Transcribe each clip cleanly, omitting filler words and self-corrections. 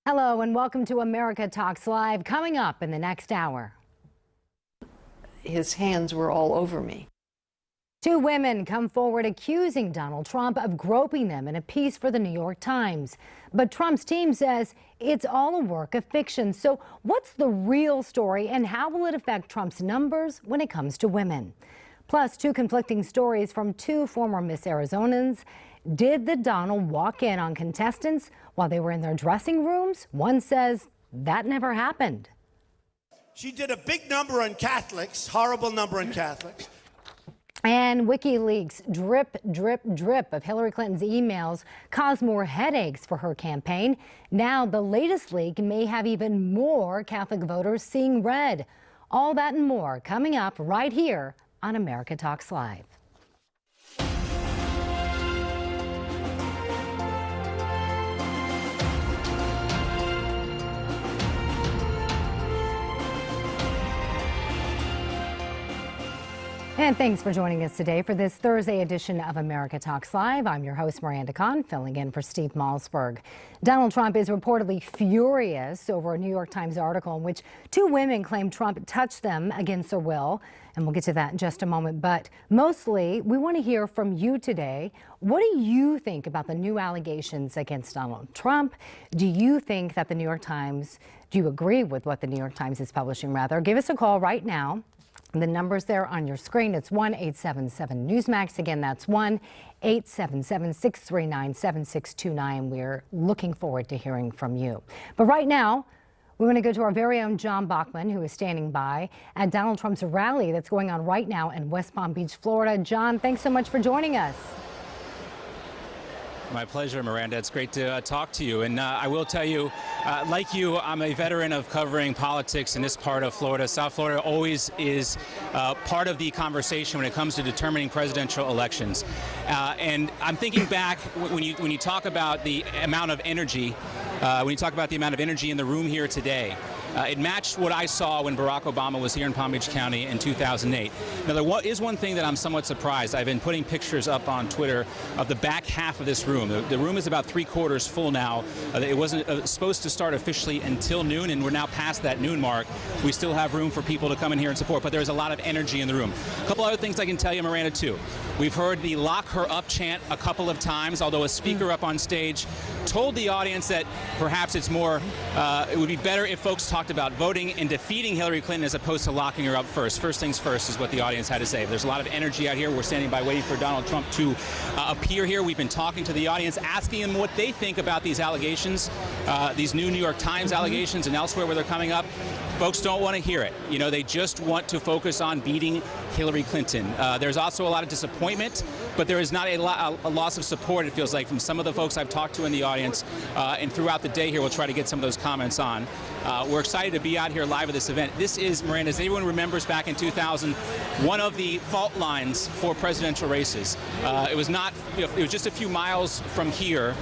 Hello and welcome to America Talks Live. Coming up in the next hour. His hands were all over me. Two women come forward accusing Donald Trump of groping them in a piece for the New York Times. But Trump's team says it's all a work of fiction. So what's the real story and how will it affect Trump's numbers when it comes to women? Plus, two conflicting stories from two former Miss Arizonans. Did the Donald walk in on contestants while they were in their dressing rooms? One says that never happened. She did a big number on Catholics, horrible number on Catholics. And WikiLeaks' drip, drip, drip of Hillary Clinton's emails caused more headaches for her campaign. Now the latest leak may have even more Catholic voters seeing red. All that and more coming up right here on America Talks Live. And thanks for joining us today for this Thursday edition of America Talks Live. I'm your host, Miranda Kahn, filling in for Steve Malzberg. Donald Trump is reportedly furious over a New York Times article in which two women claim Trump touched them against their will. And we'll get to that in just a moment. But mostly, we want to hear from you today. What do you think about the new allegations against Donald Trump? Do you think that the New York Times, do you agree with what the New York Times is publishing, rather? Give us a call right now. The number's there on your screen. It's 1-877-NEWSMAX. Again, that's 1-877-639-7629. We're looking forward to hearing from you. But right now, we're going to go to our very own John Bachman, who is standing by at Donald Trump's rally that's going on right now in West Palm Beach, Florida. John, thanks so much for joining us. My pleasure, Miranda. It's great to talk to you. And I will tell you, like you, I'm a veteran of covering politics in this part of Florida. South Florida always is part of the conversation when it comes to determining presidential elections. And I'm thinking back when you talk about the amount of energy, in the room here today. It matched what I saw when Barack Obama was here in Palm Beach County in 2008. Now, there is one thing that I'm somewhat surprised. I've been putting pictures up on Twitter of the back half of this room. The room is about 3/4 full now. It wasn't supposed to start officially until noon, and we're now past that noon mark. We still have room for people to come in here and support, but there's a lot of energy in the room. A couple other things I can tell you, Miranda, too. We've heard the lock her up chant a couple of times, although a speaker up on stage told the audience that perhaps it's more, it would be better if folks talked about voting and defeating Hillary Clinton as opposed to locking her up first. First things first is what the audience had to say. There's a lot of energy out here. We're standing by waiting for Donald Trump to appear here. We've been talking to the audience, asking them what they think about these allegations, these new New York Times allegations and elsewhere where they're coming up. Folks don't want to hear it. You know, they just want to focus on beating Hillary Clinton. There's also a lot of disappointment, but there is not a loss of support, it feels like, from some of the folks I've talked to in the audience. And throughout the day here, we'll try to get some of those comments on. We're excited to be out here live at this event. This is, Miranda, as everyone remembers back in 2000, one of the fault lines for presidential races. It was not, it was just a few miles from here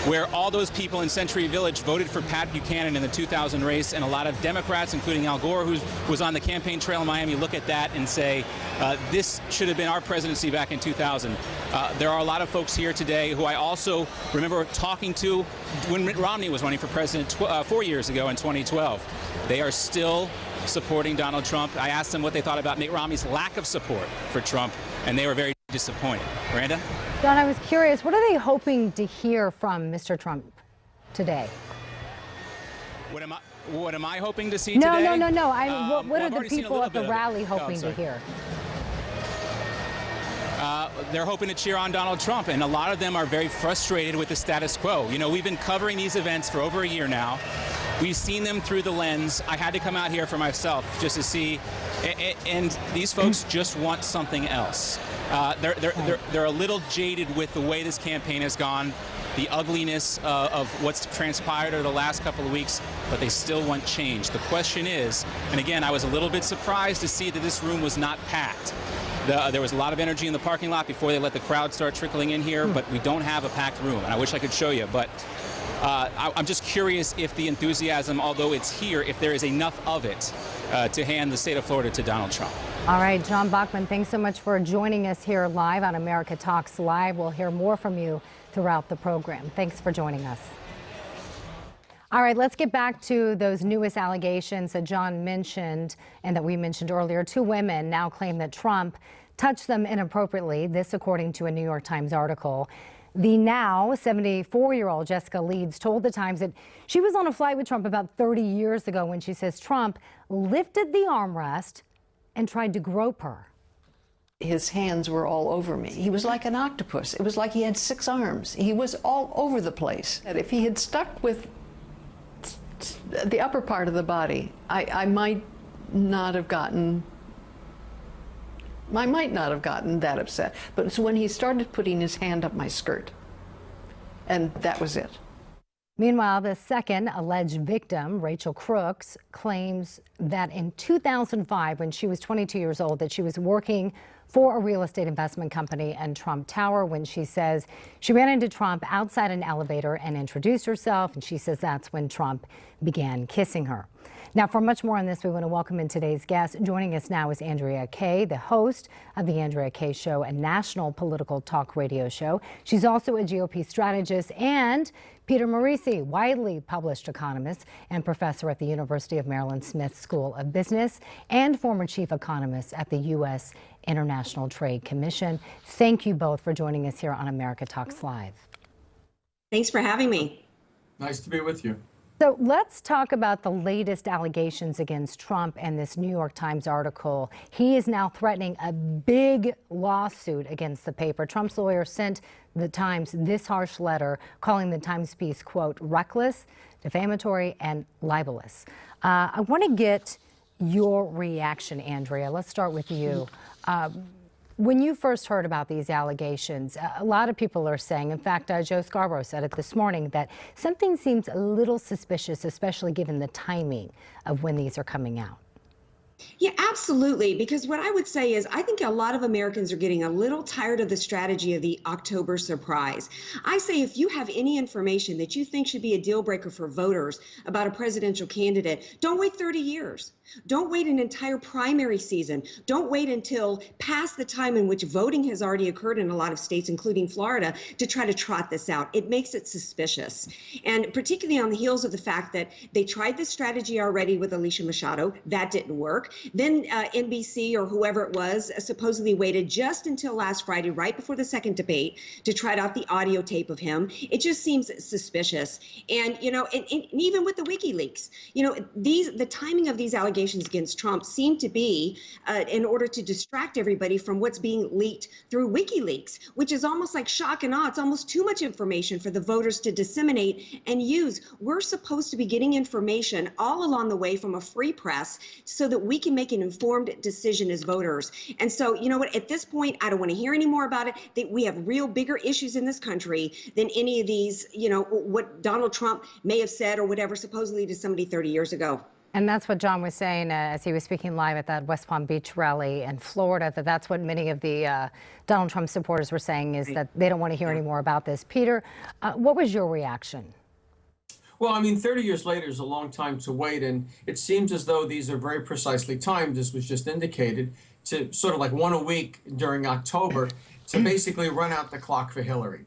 where all those people in Century Village voted for Pat Buchanan in the 2000 race, and a lot of Democrats, including Al Gore, who was on the campaign trail in Miami, look at that and say, this should have been our presidency back in 2000. There are a lot of folks here today who I also remember talking to when Mitt Romney was running for president 4 years ago in 2012. They are still supporting Donald Trump. I asked them what they thought about Mitt Romney's lack of support for Trump, and they were very disappointed. Miranda? John, I was curious, what are they hoping to hear from Mr. Trump today? What am I hoping to see today? No. What are the people at the rally hoping to hear? They're hoping to cheer on Donald Trump, and a lot of them are very frustrated with the status quo. You know, we've been covering these events for over a year now. We've seen them through the lens. I had to come out here for myself just to see, and these folks just want something else. They're a little jaded with the way this campaign has gone, the ugliness of what's transpired over the last couple of weeks, but they still want change. The question is, and again, I was a little bit surprised to see that this room was not packed. There was a lot of energy in the parking lot before they let the crowd start trickling in here, but we don't have a packed room, and I wish I could show you, but I'm just curious if the enthusiasm, although it's here, if there is enough of it to hand the state of Florida to Donald Trump. All right, John Bachman, thanks so much for joining us here live on America Talks Live. We'll hear more from you throughout the program. Thanks for joining us. All right, let's get back to those newest allegations that John mentioned and that we mentioned earlier. Two women now claim that Trump touched them inappropriately, this according to a New York Times article. The now 74-year-old Jessica Leeds told the Times that she was on a flight with Trump about 30 years ago when she says Trump lifted the armrest and tried to grope her. His hands were all over me. He was like an octopus. It was like he had 6 arms. He was all over the place. And if he had stuck with the upper part of the body, I might not have gotten that upset. But it's when he started putting his hand up my skirt, and that was it. Meanwhile, the second alleged victim, Rachel Crooks, claims that in 2005, when she was 22 years old, that she was working for a real estate investment company in Trump Tower when she says she ran into Trump outside an elevator and introduced herself, and she says that's when Trump began kissing her. Now, for much more on this, we want to welcome in today's guest. Joining us now is Andrea Kaye, the host of the Andrea Kaye Show, a national political talk radio show. She's also a GOP strategist, and Peter Morici, widely published economist and professor at the University of Maryland Smith School of Business and former chief economist at the U.S. International Trade Commission. Thank you both for joining us here on America Talks Live. Thanks for having me. Nice to be with you. So let's talk about the latest allegations against Trump and this New York Times article. He is now threatening a big lawsuit against the paper. Trump's lawyer sent the Times this harsh letter calling the Times piece, quote, reckless, defamatory, and libelous. I want to get your reaction, Andrea. Let's start with you. When you first heard about these allegations, a lot of people are saying, in fact, Joe Scarborough said it this morning, that something seems a little suspicious, especially given the timing of when these are coming out. Yeah, absolutely. Because what I would say is I think a lot of Americans are getting a little tired of the strategy of the October surprise. I say if you have any information that you think should be a deal breaker for voters about a presidential candidate, don't wait 30 years. Don't wait an entire primary season. Don't wait until past the time in which voting has already occurred in a lot of states, including Florida, to try to trot this out. It makes it suspicious. And particularly on the heels of the fact that they tried this strategy already with Alicia Machado. That didn't work. Then NBC or whoever it was supposedly waited just until last Friday, right before the second debate, to try out the audio tape of him. It just seems suspicious. And, you know, and even with the WikiLeaks, you know, the timing of these allegations against Trump seem to be in order to distract everybody from what's being leaked through WikiLeaks, which is almost like shock and awe. It's almost too much information for the voters to disseminate and use. We're supposed to be getting information all along the way from a free press so that we can make an informed decision as voters. And so, you know what, at this point, I don't want to hear any more about it. That we have real bigger issues in this country than any of these, you know, what Donald Trump may have said or whatever supposedly to somebody 30 years ago. And that's what John was saying as he was speaking live at that West Palm Beach rally in Florida, that's what many of the Donald Trump supporters were saying, is that they don't want to hear any more about this. Peter, what was your reaction? Well, I mean, 30 years later is a long time to wait, and it seems as though these are very precisely timed, as was just indicated, to sort of like one a week during October to basically run out the clock for Hillary.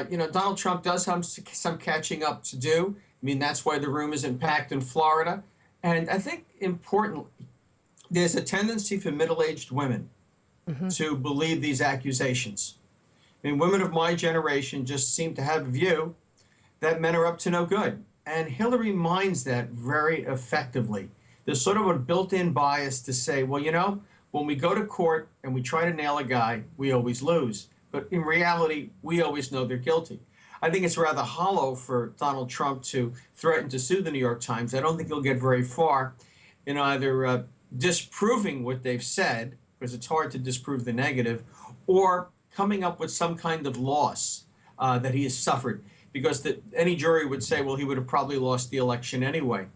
You know, Donald Trump does have some catching up to do. I mean, that's why the room isn't packed in Florida. And I think importantly, there's a tendency for middle-aged women to believe these accusations. I mean, women of my generation just seem to have a view that men are up to no good. And Hillary mines that very effectively. There's sort of a built-in bias to say, well, you know, when we go to court and we try to nail a guy, we always lose. But in reality, we always know they're guilty. I think it's rather hollow for Donald Trump to threaten to sue the New York Times. I don't think he'll get very far in either disproving what they've said, because it's hard to disprove the negative, or coming up with some kind of loss that he has suffered, because any jury would say, well, he would have probably lost the election anyway.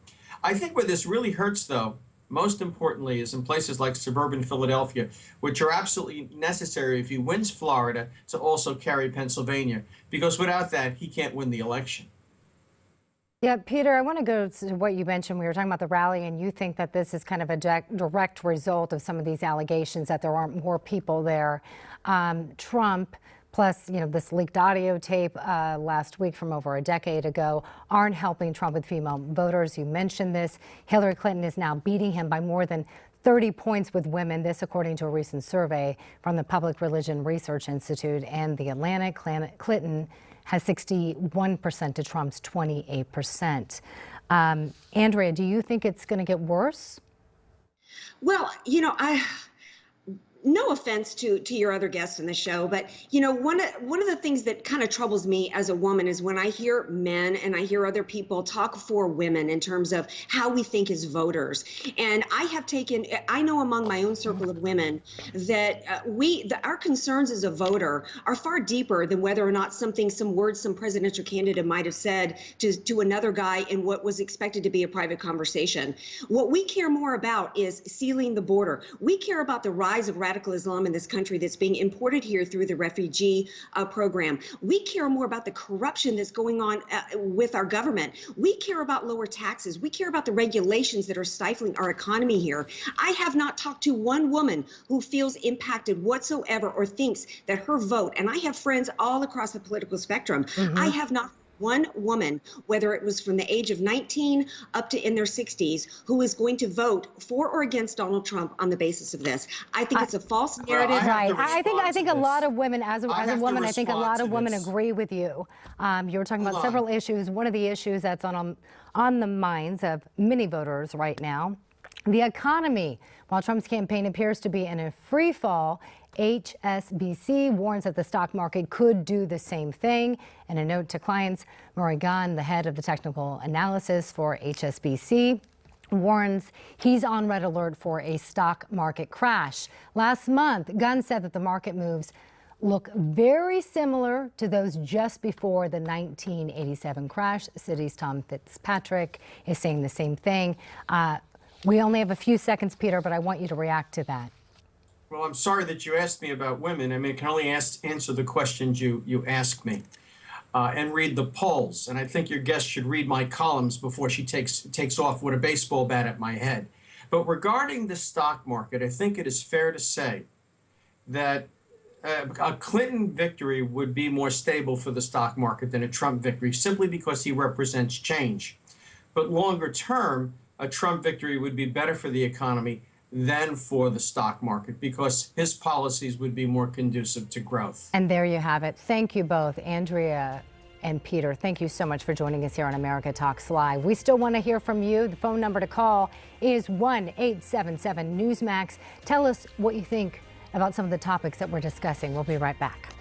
I think where this really hurts, though, most importantly, is in places like suburban Philadelphia, which are absolutely necessary if he wins Florida to also carry Pennsylvania, because without that, he can't win the election. Yeah, Peter, I want to go to what you mentioned. We were talking about the rally, and you think that this is kind of a direct result of some of these allegations, that there aren't more people there. Trump Plus, this leaked audio tape last week from over a decade ago aren't helping Trump with female voters. You mentioned this. Hillary Clinton is now beating him by more than 30 points with women. This, according to a recent survey from the Public Religion Research Institute and The Atlantic. Clinton has 61% to Trump's 28%. Andrea, do you think it's going to get worse? Well, no offense to your other guests in the show, but one of the things that kind of troubles me as a woman is when I hear men and I hear other people talk for women in terms of how we think as voters. And I know among my own circle of women that our concerns as a voter are far deeper than whether or not some words some presidential candidate might have said to another guy in what was expected to be a private conversation. What we care more about is sealing the border. We care about the rise of radical Islam in this country that's being imported here through the refugee program. We care more about the corruption that's going on with our government. We care about lower taxes. We care about the regulations that are stifling our economy here. I have not talked to one woman who feels impacted whatsoever or thinks that her vote, and I have friends all across the political spectrum, I have not one woman, whether it was from the age of 19 up to in their 60s, who is going to vote for or against Donald Trump on the basis of this. I think it's a false narrative. Right. I think a lot of women, as a woman, I think a lot of women agree with you. You were talking about several issues. One of the issues that's on the minds of many voters right now, the economy. While Trump's campaign appears to be in a free fall, HSBC warns that the stock market could do the same thing. In a note to clients, Morici, the head of the technical analysis for HSBC, warns he's on red alert for a stock market crash. Last month, Gunn said that the market moves look very similar to those just before the 1987 crash. Citi's Tom Fitzpatrick is saying the same thing. We only have a few seconds, Peter, but I want you to react to that. Well, I'm sorry that you asked me about women. I can only answer the questions you ask me and read the polls. And I think your guest should read my columns before she takes off with a baseball bat at my head. But regarding the stock market, I think it is fair to say that a Clinton victory would be more stable for the stock market than a Trump victory, simply because he represents change. But longer term, a Trump victory would be better for the economy than for the stock market, because his policies would be more conducive to growth. And there you have it. Thank you both, Andrea and Peter. Thank you so much for joining us here on America Talks Live. We still want to hear from you. The phone number to call is 1-877-NEWSMAX. Tell us what you think about some of the topics that we're discussing. We'll be right back.